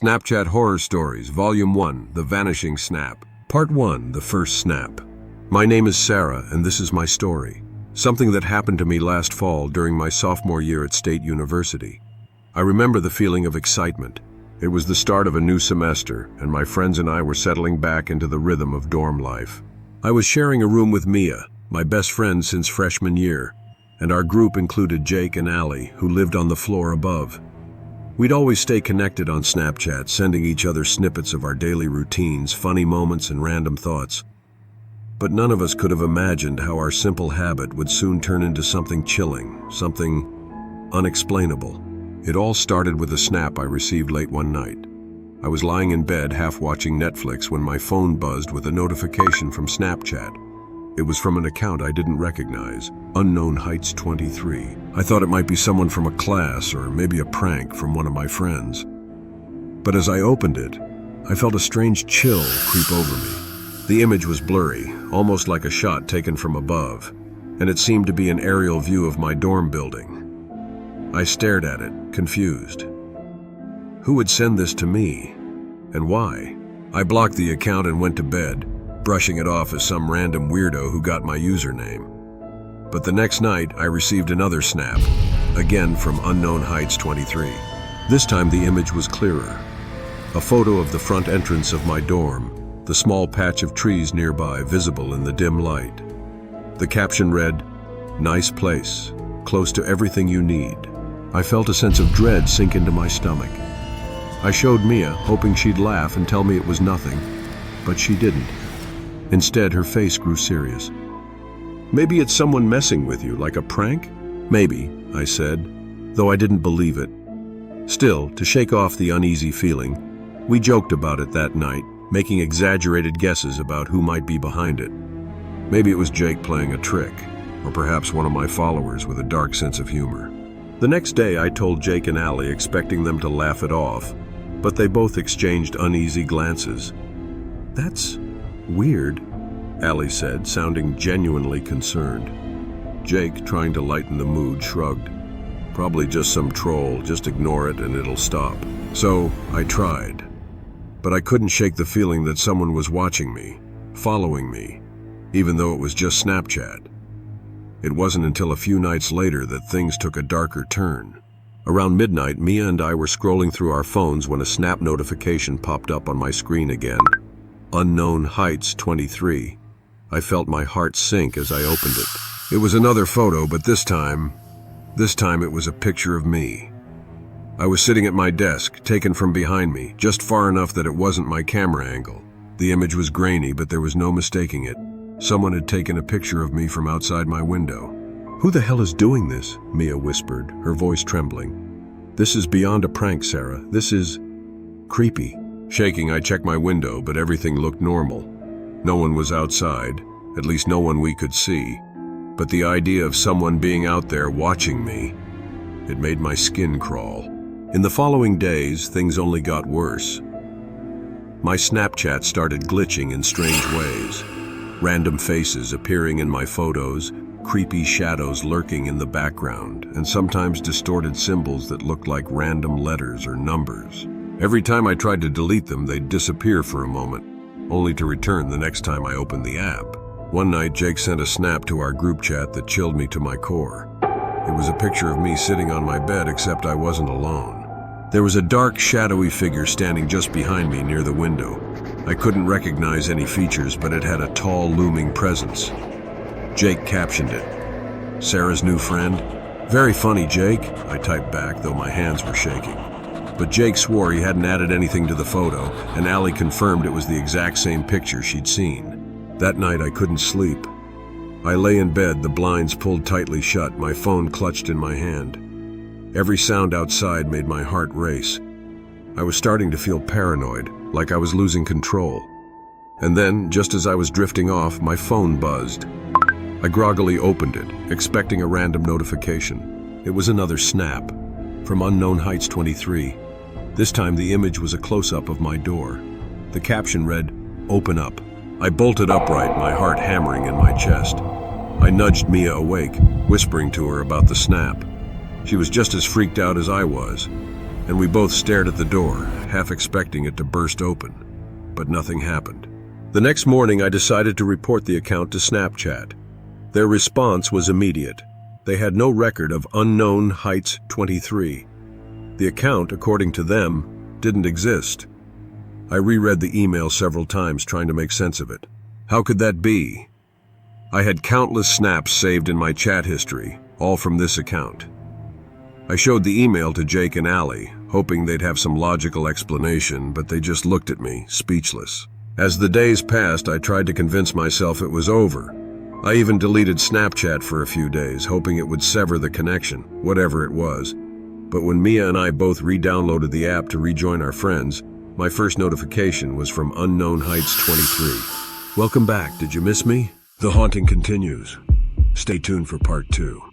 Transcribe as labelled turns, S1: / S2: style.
S1: Snapchat Horror Stories, Volume 1, The Vanishing Snap. Part 1, The First Snap. My name is Sarah, and this is my story. Something that happened to me last fall during my sophomore year at State University. I remember the feeling of excitement. It was the start of a new semester, and my friends and I were settling back into the rhythm of dorm life. I was sharing a room with Mia, my best friend since freshman year, and our group included Jake and Allie, who lived on the floor above. We'd always stay connected on Snapchat, sending each other snippets of our daily routines, funny moments, and random thoughts. But none of us could have imagined how our simple habit would soon turn into something chilling, something unexplainable. It all started with a snap I received late one night. I was lying in bed, half watching Netflix, when my phone buzzed with a notification from Snapchat. It was from an account I didn't recognize, Unknown Heights 23. I thought it might be someone from a class or maybe a prank from one of my friends. But as I opened it, I felt a strange chill creep over me. The image was blurry, almost like a shot taken from above, and it seemed to be an aerial view of my dorm building. I stared at it, confused. Who would send this to me, and why? I blocked the account and went to bed, brushing it off as some random weirdo who got my username. But the next night, I received another snap, again from Unknown Heights 23. This time the image was clearer. A photo of the front entrance of my dorm, the small patch of trees nearby visible in the dim light. The caption read, "Nice place, close to everything you need." I felt a sense of dread sink into my stomach. I showed Mia, hoping she'd laugh and tell me it was nothing, but she didn't. Instead, her face grew serious. "Maybe it's someone messing with you, like a prank?" "Maybe," I said, though I didn't believe it. Still, to shake off the uneasy feeling, we joked about it that night, making exaggerated guesses about who might be behind it. Maybe it was Jake playing a trick, or perhaps one of my followers with a dark sense of humor. The next day, I told Jake and Allie, expecting them to laugh it off, but they both exchanged uneasy glances. "That's weird," Allie said, sounding genuinely concerned. Jake, trying to lighten the mood, shrugged. "Probably just some troll, just ignore it and it'll stop." So I tried. But I couldn't shake the feeling that someone was watching me, following me, even though it was just Snapchat. It wasn't until a few nights later that things took a darker turn. Around midnight, Mia and I were scrolling through our phones when a Snap notification popped up on my screen again. Unknown Heights 23. I felt my heart sink as I opened it. It was another photo, but this time it was a picture of me. I was sitting at my desk, taken from behind me, just far enough that it wasn't my camera angle. The image was grainy, but there was no mistaking it. Someone had taken a picture of me from outside my window. "Who the hell is doing this?" Mia whispered, her voice trembling. "This is beyond a prank, Sarah. This is creepy." Shaking, I checked my window, but everything looked normal. No one was outside, at least no one we could see. But the idea of someone being out there watching me, it made my skin crawl. In the following days, things only got worse. My Snapchat started glitching in strange ways. Random faces appearing in my photos, creepy shadows lurking in the background, and sometimes distorted symbols that looked like random letters or numbers. Every time I tried to delete them, they'd disappear for a moment, only to return the next time I opened the app. One night, Jake sent a snap to our group chat that chilled me to my core. It was a picture of me sitting on my bed, except I wasn't alone. There was a dark, shadowy figure standing just behind me near the window. I couldn't recognize any features, but it had a tall, looming presence. Jake captioned it, "Sarah's new friend." "Very funny, Jake," I typed back, though my hands were shaking. But Jake swore he hadn't added anything to the photo, and Allie confirmed it was the exact same picture she'd seen. That night I couldn't sleep. I lay in bed, the blinds pulled tightly shut, my phone clutched in my hand. Every sound outside made my heart race. I was starting to feel paranoid, like I was losing control. And then, just as I was drifting off, my phone buzzed. I groggily opened it, expecting a random notification. It was another snap, from Unknown Heights 23. This time the image was a close-up of my door. The caption read, "Open up." I bolted upright, my heart hammering in my chest. I nudged Mia awake, whispering to her about the snap. She was just as freaked out as I was. and we both stared at the door, half expecting it to burst open. But nothing happened. The next morning, I decided to report the account to Snapchat. Their response was immediate. They had no record of Unknown Heights 23. The account, according to them, didn't exist. I reread the email several times trying to make sense of it. How could that be? I had countless snaps saved in my chat history, all from this account. I showed the email to Jake and Allie, hoping they'd have some logical explanation, but they just looked at me, speechless. As the days passed, I tried to convince myself it was over. I even deleted Snapchat for a few days, hoping it would sever the connection, whatever it was. But when Mia and I both re-downloaded the app to rejoin our friends, my first notification was from Unknown Heights 23. Welcome back. Did you miss me? The haunting continues. Stay tuned for part 2.